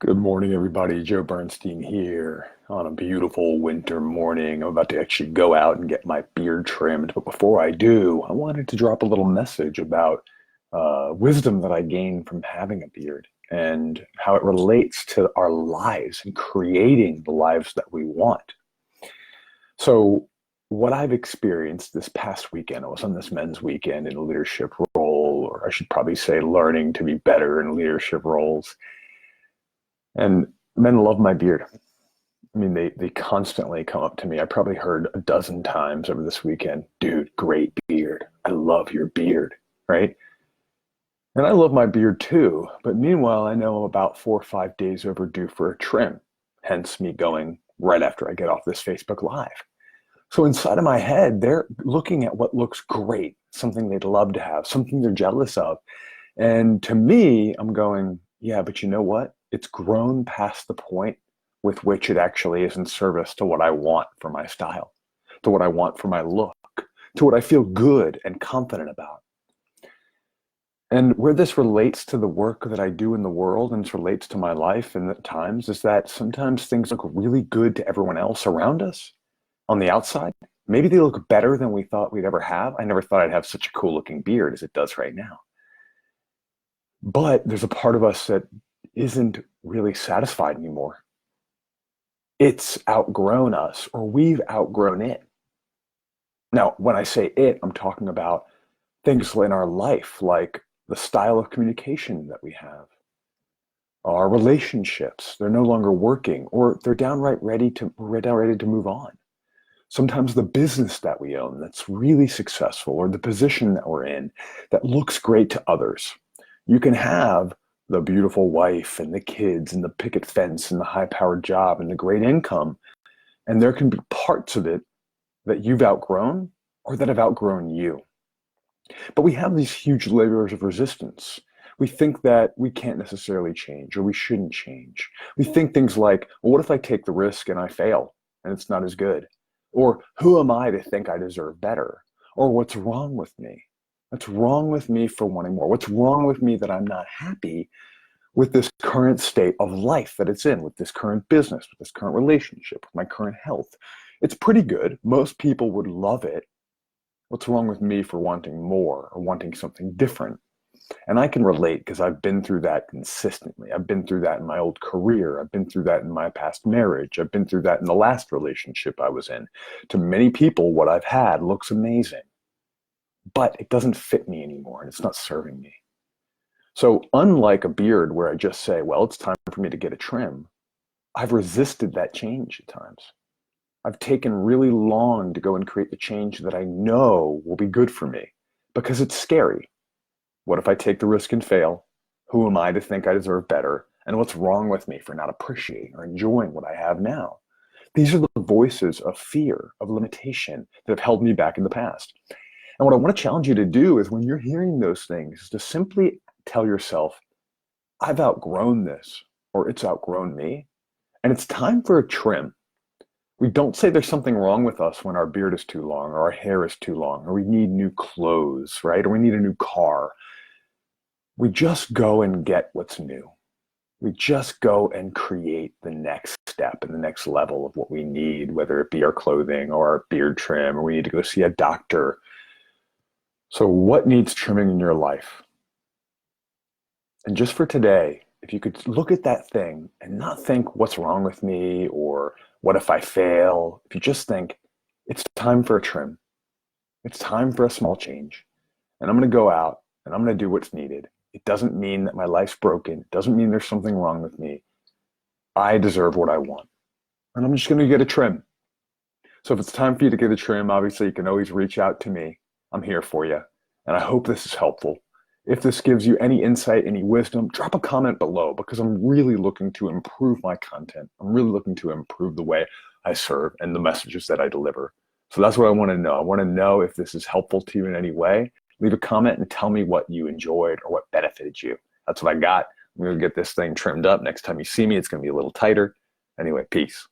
Good morning, everybody. Joe Bernstein here on a beautiful winter morning. I'm about to actually go out and get my beard trimmed. But before I do, I wanted to drop a little message about wisdom that I gained from having a beard and how it relates to our lives and creating the lives that we want. So, what I've experienced this past weekend, I was on this men's weekend in a leadership role, or I should probably say, learning to be better in leadership roles. And men love my beard. I mean, they constantly come up to me. I probably heard a dozen times over this weekend, dude, great beard. I love your beard, right? And I love my beard too. But meanwhile, I know I'm about 4 or 5 days overdue for a trim, hence me going right after I get off this Facebook Live. So inside of my head, they're looking at what looks great, something they'd love to have, something they're jealous of. And to me, I'm going, yeah, but you know what? It's grown past the point with which it actually is in service to what I want for my style, to what I want for my look, to what I feel good and confident about. And where this relates to the work that I do in the world and this relates to my life and at times is that sometimes things look really good to everyone else around us on the outside. Maybe they look better than we thought we'd ever have. I never thought I'd have such a cool looking beard as it does right now. But there's a part of us that isn't really satisfied anymore. It's outgrown us, or we've outgrown it. Now, when I say it, I'm talking about things in our life, like the style of communication that we have, our relationships. They're no longer working, or they're we're downright ready to move on. Sometimes the business that we own that's really successful, or the position that we're in that looks great to others. You can have the beautiful wife and the kids and the picket fence and the high-powered job and the great income. And there can be parts of it that you've outgrown or that have outgrown you. But we have these huge layers of resistance. We think that we can't necessarily change or we shouldn't change. We think things like, well, what if I take the risk and I fail and it's not as good? Or who am I to think I deserve better? Or what's wrong with me? What's wrong with me for wanting more? What's wrong with me that I'm not happy with this current state of life that it's in, with this current business, with this current relationship, with my current health? It's pretty good. Most people would love it. What's wrong with me for wanting more or wanting something different? And I can relate because I've been through that consistently. I've been through that in my old career. I've been through that in my past marriage. I've been through that in the last relationship I was in. To many people, what I've had looks amazing, but it doesn't fit me anymore and it's not serving me. So unlike a beard where I just say, well, it's time for me to get a trim, I've resisted that change at times. I've taken really long to go and create the change that I know will be good for me because it's scary. What if I take the risk and fail? Who am I to think I deserve better? And what's wrong with me for not appreciating or enjoying what I have now? These are the voices of fear, of limitation that have held me back in the past. And what I want to challenge you to do is when you're hearing those things, is to simply tell yourself, I've outgrown this, or it's outgrown me, and it's time for a trim. We don't say there's something wrong with us when our beard is too long, or our hair is too long, or we need new clothes, right? Or we need a new car. We just go and get what's new. We just go and create the next step and the next level of what we need, whether it be our clothing or our beard trim, or we need to go see a doctor. So what needs trimming in your life? And just for today, if you could look at that thing and not think what's wrong with me or what if I fail, if you just think it's time for a trim, it's time for a small change, and I'm going to go out and I'm going to do what's needed. It doesn't mean that my life's broken. It doesn't mean there's something wrong with me. I deserve what I want. And I'm just going to get a trim. So if it's time for you to get a trim, obviously you can always reach out to me. I'm here for you. And I hope this is helpful. If this gives you any insight, any wisdom, drop a comment below because I'm really looking to improve my content. I'm really looking to improve the way I serve and the messages that I deliver. So that's what I want to know. I want to know if this is helpful to you in any way. Leave a comment and tell me what you enjoyed or what benefited you. That's what I got. I'm going to get this thing trimmed up. Next time you see me, it's going to be a little tighter. Anyway, peace.